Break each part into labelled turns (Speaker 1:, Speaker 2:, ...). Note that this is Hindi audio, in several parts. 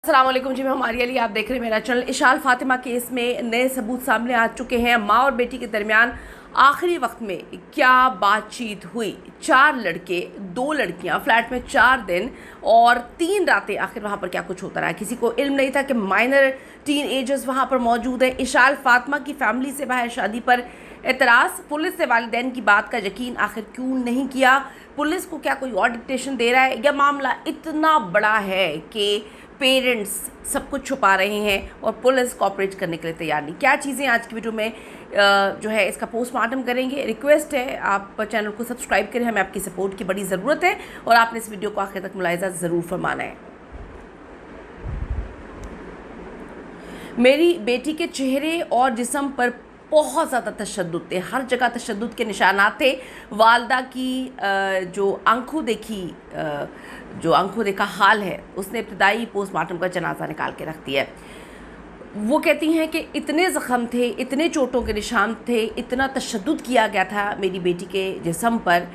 Speaker 1: अस्सलाम वालेकुम जी, मैं हमारी अली, आप देख रहे हैं मेरा चैनल। इशाल फातिमा केस में नए सबूत सामने आ चुके हैं। माँ और बेटी के दरमियान आखिरी वक्त में क्या बातचीत हुई। 4 लड़के 2 लड़कियां, फ्लैट में 4 दिन और 3 रातें, आखिर वहाँ पर क्या कुछ होता रहा। किसी को इल्म नहीं था कि माइनर टीन एजर्स वहाँ पर मौजूद है। इशाल फातिमा की फैमिली से बाहर शादी पर एतराज़। पुलिस से वालिदैन की बात का यकीन आखिर क्यों नहीं किया। पुलिस को क्या कोई और डिक्टेशन दे रहा है। यह मामला इतना बड़ा है कि पेरेंट्स सब कुछ छुपा रहे हैं और पुलिस कोऑपरेट करने के लिए तैयार नहीं। क्या चीज़ें आज की वीडियो में जो है इसका पोस्टमार्टम करेंगे। रिक्वेस्ट है आप चैनल को सब्सक्राइब करें, हमें आपकी सपोर्ट की बड़ी ज़रूरत है और आपने इस वीडियो को आखिर तक मुलाहिज़ा ज़रूर फरमाना है। मेरी बेटी के चेहरे और जिस्म पर बहुत ज़्यादा तशद्दुद थे, हर जगह तशद्दुद के निशानात थे। वालदा की जो आंखों देखा हाल है, उसने इब्तदाई पोस्टमार्टम का जनाजा निकाल के रख दिया है। वो कहती हैं कि इतने ज़ख़म थे, इतने चोटों के निशान थे, इतना तशद्दुद किया गया था मेरी बेटी के जिस्म पर।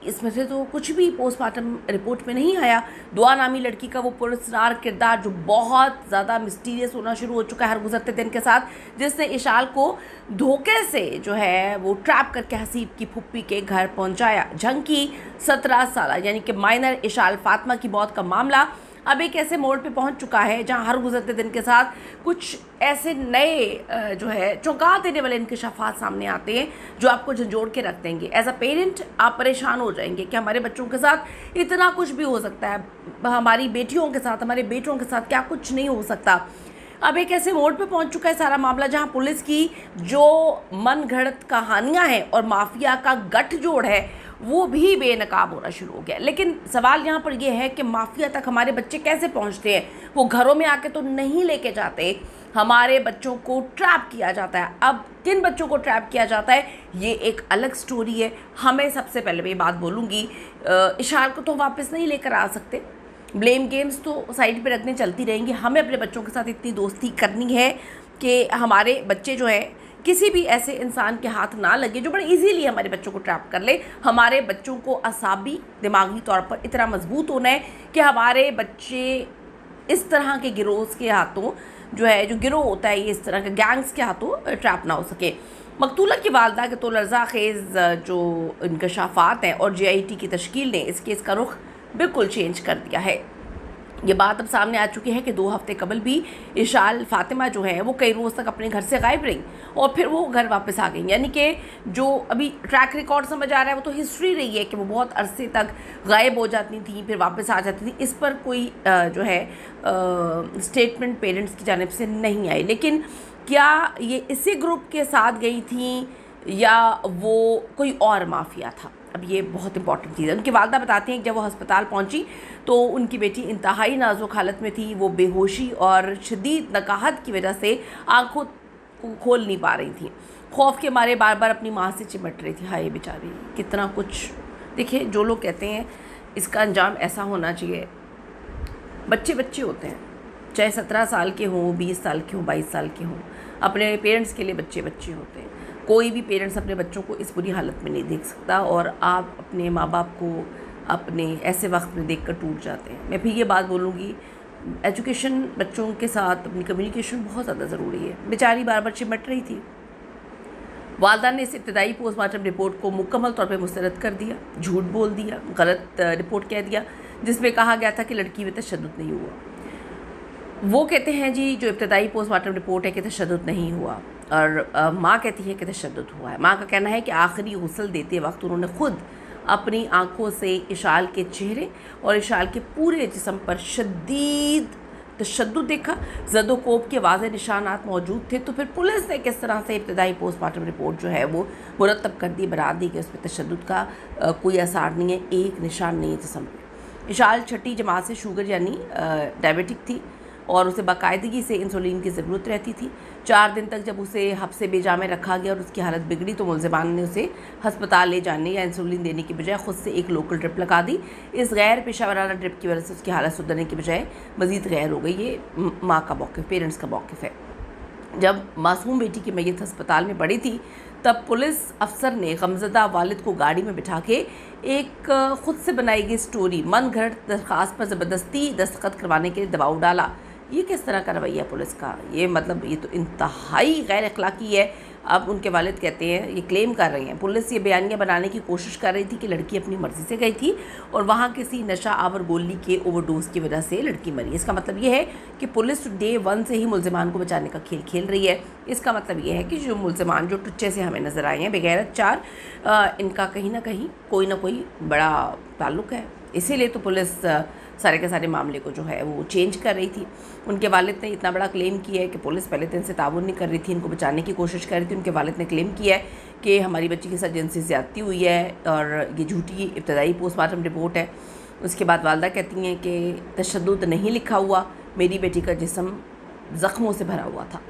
Speaker 1: इसमें से तो कुछ भी पोस्टमार्टम रिपोर्ट में नहीं आया। दुआ नामी लड़की का वो पुरस्कार किरदार जो बहुत ज़्यादा मिस्टीरियस होना शुरू हो चुका है हर गुजरते दिन के साथ, जिसने इशाल को धोखे से जो है वो ट्रैप करके हसीब की फुप्पी के घर पहुँचाया। झंकी 17 साल यानी कि माइनर इशाल फातिमा की मौत का मामला अब एक ऐसे मोड़ पे पहुंच चुका है जहां हर गुजरते दिन के साथ कुछ ऐसे नए जो है चौंका देने वाले इंकशाफात सामने आते हैं जो आपको झंझोड़ के रख देंगे। एज अ पेरेंट आप परेशान हो जाएंगे कि हमारे बच्चों के साथ इतना कुछ भी हो सकता है, हमारी बेटियों के साथ, हमारे बेटों के साथ क्या कुछ नहीं हो सकता। अब एक ऐसे मोड़ पे पहुंच चुका है सारा मामला जहां पुलिस की जो मनगढ़ंत कहानियां हैं और माफिया का गठजोड़ है वो भी बेनकाब होना शुरू हो गया। लेकिन सवाल यहाँ पर यह है कि माफिया तक हमारे बच्चे कैसे पहुँचते हैं। वो घरों में आके तो नहीं लेके जाते, हमारे बच्चों को ट्रैप किया जाता है। अब किन बच्चों को ट्रैप किया जाता है ये एक अलग स्टोरी है। हमें सबसे पहले मैं ये बात बोलूँगी, इशाल को तो वापस नहीं लेकर आ सकते, ब्लेम गेम्स तो साइड पे रखने चलती रहेंगी। हमें अपने बच्चों के साथ इतनी दोस्ती करनी है कि हमारे बच्चे जो है किसी भी ऐसे इंसान के हाथ ना लगे जो बड़े इजीली हमारे बच्चों को ट्रैप कर ले। हमारे बच्चों को असाबी दिमागी तौर पर इतना मजबूत होना है कि हमारे बच्चे इस तरह के गिरोह के हाथों जो है, जो गिरोह होता है ये इस तरह के गैंग्स के हाथों ट्रैप ना हो सके। मकतूला की वालदा के तो लर्जा खेज़ जो इंकशाफात हैं और JIT की तश्कील ने इस केस का रुख बिल्कुल चेंज कर दिया है। ये बात अब सामने आ चुकी है कि 2 हफ्ते कबल भी इशाल फातिमा जो है वो कई रोज़ तक अपने घर से गायब रही और फिर वो घर वापस आ गई। यानी कि जो अभी ट्रैक रिकॉर्ड समझ आ रहा है वो तो हिस्ट्री रही है कि वो बहुत अरसे तक गायब हो जाती थी फिर वापस आ जाती थी। इस पर कोई जो है स्टेटमेंट पेरेंट्स की जानिब से नहीं आई। लेकिन क्या ये इसी ग्रुप के साथ गई थी या वो कोई और माफिया था, अब ये बहुत इंपॉर्टेंट चीज़ है। उनकी वालदा बताती हैं कि जब वो अस्पताल पहुंची तो उनकी बेटी इंतहाई नाजुक हालत में थी। वो बेहोशी और शदीद नकाहत की वजह से आंखों को खोल नहीं पा रही थी। खौफ के मारे बार बार अपनी माँ से चिमट रही थी। हाय बेचारी, कितना कुछ। देखिए, जो लोग कहते हैं इसका अंजाम ऐसा होना चाहिए, बच्चे बच्चे होते हैं, चाहे 17 साल के हों, 20 साल के हों, 22 साल के हों, अपने पेरेंट्स के लिए बच्चे बच्चे होते हैं। कोई भी पेरेंट्स अपने बच्चों को इस बुरी हालत में नहीं देख सकता और आप अपने माँ बाप को अपने ऐसे वक्त में देखकर टूट जाते हैं। मैं फिर ये बात बोलूँगी, एजुकेशन बच्चों के साथ अपनी कम्युनिकेशन बहुत ज़्यादा ज़रूरी है। बेचारी बार बार चिमट रही थी। वालदा ने इस इब्तदाई पोस्टमार्टम रिपोर्ट को मुकम्मल तौर पर मुस्तरद कर दिया, झूठ बोल दिया, गलत रिपोर्ट कह दिया जिसमें कहा गया था कि लड़की में तशद्दुद नहीं हुआ। वो कहते हैं जी जो इब्तदाई पोस्टमार्टम रिपोर्ट है कि तशद्दुद नहीं हुआ और माँ कहती है कि तशद्दुद हुआ है। माँ का कहना है कि आखिरी गुस्ल देते वक्त उन्होंने खुद अपनी आंखों से इशाल के चेहरे और इशाल के पूरे जिस्म पर शदीद तशद्दुद देखा। ज़दोकोब के वाज़ेह निशानात मौजूद थे। तो फिर पुलिस ने किस तरह से इब्तदाई पोस्टमार्टम रिपोर्ट जो है वो मुरतब कर दी, बना दी कि उसमें तशद्दुद का कोई असर नहीं है, एक निशान नहीं है जिस्म पर। इशाल छठी जमात से शुगर यानी डायबिटिक थी और उसे बाकायदगी से इंसुलिन की ज़रूरत रहती थी। 4 दिन तक जब उसे हब्से बेजा में रखा गया और उसकी हालत बिगड़ी तो मुलज़िमान ने उसे हस्पताल ले जाने या इंसुलिन देने की बजाय ख़ुद से एक लोकल ड्रिप लगा दी। इस गैर पेशावराना ड्रिप की वजह से उसकी हालत सुधरने की बजाय मज़ीद गैर हो गई। ये माँ का मौक़िफ़, पेरेंट्स का मौक़िफ़ है। जब मासूम बेटी की मैयत हस्पताल में पड़ी थी तब पुलिस अफसर ने गमज़दा वालिद को गाड़ी में बिठा के एक ख़ुद से बनाई गई स्टोरी मनगढ़ंत दरख्वास्त पर ज़बरदस्ती दस्तखत करवाने के लिए दबाव डाला। ये किस तरह का रवैया पुलिस का? ये मतलब ये तो इंतहाई गैर अखलाकी है। अब उनके वालिद कहते हैं, ये क्लेम कर रही हैं, पुलिस ये बयानियाँ बनाने की कोशिश कर रही थी कि लड़की अपनी मर्ज़ी से गई थी और वहाँ किसी नशा आवर गोली के ओवरडोज की वजह से लड़की मरी। इसका मतलब ये है कि पुलिस डे 1 से ही मुल्ज़िमान को बचाने का खेल खेल रही है। इसका मतलब ये है कि जो मुल्ज़िमान जो टुच्चे से हमें नज़र आए हैं बेगैरत 4, इनका कहीं ना कहीं कोई ना कोई बड़ा ताल्लुक़ है। इसीलिए तो पुलिस सारे के सारे मामले को जो है वो चेंज कर रही थी। उनके वालिद ने इतना बड़ा क्लेम किया है कि पुलिस पहले दिन से ताउन नहीं कर रही थी, इनको बचाने की कोशिश कर रही थी। उनके वालिद ने क्लेम किया है कि हमारी बच्ची के साथ जिनसी ज़्यादती हुई है और ये झूठी इब्तदाई पोस्टमार्टम रिपोर्ट है। उसके बाद वालदा कहती हैं कि तशद्दुद नहीं लिखा हुआ, मेरी बेटी का जिस्म ज़ख्मों से भरा हुआ था।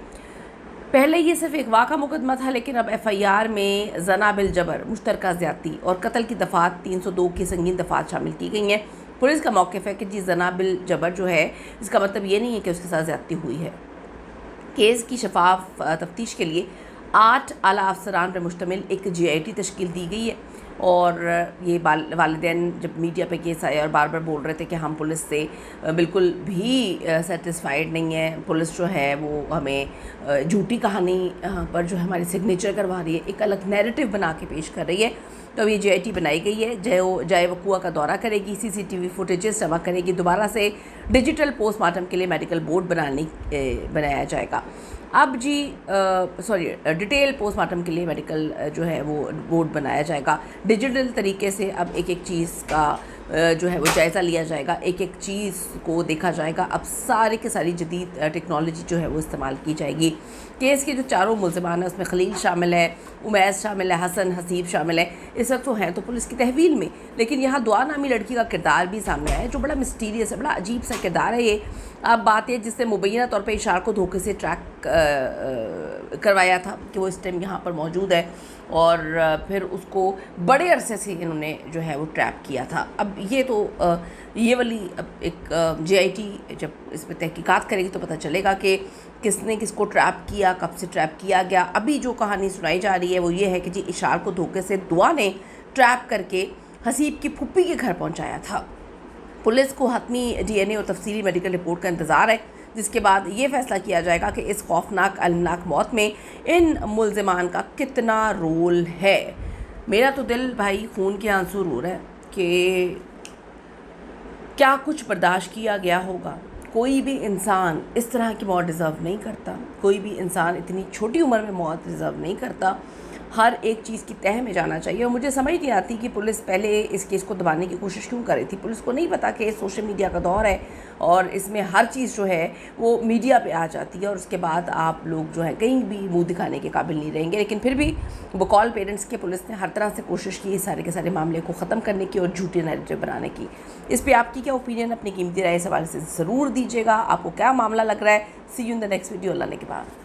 Speaker 1: पहले ये सिर्फ एक वाक़ा मुकदमा था, लेकिन अब FIR में ज़ना बिल जबर, मुश्तरका ज़्यादती और कत्ल की दफ़ात 302 की संगीन दफ़ात शामिल की गई हैं। पुलिस का मौक़िफ़ है कि जी ज़ना बिल जबर जो है, इसका मतलब ये नहीं है कि उसके साथ ज़्यादती हुई है। केस की शफाफ तफ्तीश के लिए 8 आला अफसरान पर मुश्तमिल एक GIT तश्कील दी गई है। और ये वालिदैन जब मीडिया पे केस आया और बार बार बोल रहे थे कि हम पुलिस से बिल्कुल भी सेटिस्फाइड नहीं है, पुलिस जो है वो हमें झूठी कहानी पर जो है हमारी सिग्नेचर करवा रही है, एक अलग नैरेटिव बना के पेश कर रही है। तो अब ये GIT बनाई गई है, जय वकुआ का दौरा करेगी, CCTV फुटेजेस जमा करेगी, दोबारा से डिजिटल पोस्टमार्टम के लिए मेडिकल बोर्ड बनाया जाएगा। अब जी डिटेल पोस्टमार्टम के लिए मेडिकल जो है वो बोर्ड बनाया जाएगा। डिजिटल तरीके से अब एक एक चीज़ का जो है वो जायज़ा लिया जाएगा, एक एक चीज़ को देखा जाएगा। अब सारी की सारी जदीद टेक्नोलॉजी जो है वो इस्तेमाल की जाएगी। केस के जो 4 मुल्ज़िमान हैं उसमें खलील शामिल है, उमैस शामिल है, हसन हसीब शामिल है। इस वक्त तो हैं तो पुलिस की तहवील में, लेकिन यहाँ दुआ नामी लड़की का किरदार भी सामने आया है जो बड़ा मिस्टीरियस है, बड़ा अजीब सा किरदार है ये। अब बात है जिससे मुबैना तौर पर इशार को धोखे से ट्रैक करवाया था कि वो इस टाइम यहाँ पर मौजूद है और फिर उसको बड़े अरसे से इन्होंने जो है वो ट्रैप किया था। अब ये तो ये वाली अब एक GIT जब इस पर तहकीकात करेगी तो पता चलेगा कि किसने किसको ट्रैप किया, कब से ट्रैप किया गया। अभी जो कहानी सुनाई जा रही है वो ये है कि जी इशार को धोखे से दुआ ने ट्रैप करके हसीब की फुप्पी के घर पहुँचाया था। पुलिस को हतमी DNA और तफसीली मेडिकल रिपोर्ट का इंतज़ार है, जिसके बाद ये फ़ैसला किया जाएगा कि इस खौफनाक अलमनाक मौत में इन मुल्ज़िमान का कितना रोल है। मेरा तो दिल भाई खून के आंसू रो रहा है कि क्या कुछ बर्दाश्त किया गया होगा। कोई भी इंसान इस तरह की मौत डिज़र्व नहीं करता, कोई भी इंसान इतनी छोटी उम्र में मौत डिज़र्व नहीं करता। हर एक चीज़ की तह में जाना चाहिए और मुझे समझ नहीं आती कि पुलिस पहले इस केस को दबाने की कोशिश क्यों कर रही थी। पुलिस को नहीं पता कि सोशल मीडिया का दौर है और इसमें हर चीज़ जो है वो मीडिया पे आ जाती है और उसके बाद आप लोग जो है कहीं भी मुंह दिखाने के काबिल नहीं रहेंगे। लेकिन फिर भी बकौल पेरेंट्स के पुलिस ने हर तरह से कोशिश की सारे के सारे मामले को ख़त्म करने की और झूठे नैरेटिव बनाने की। इस पर आपकी क्या ओपिनियन, अपनी कीमती राय इस हवाले से ज़रूर दीजिएगा। आपको क्या मामला लग रहा है। See you in the next video. Allah ने के बाद।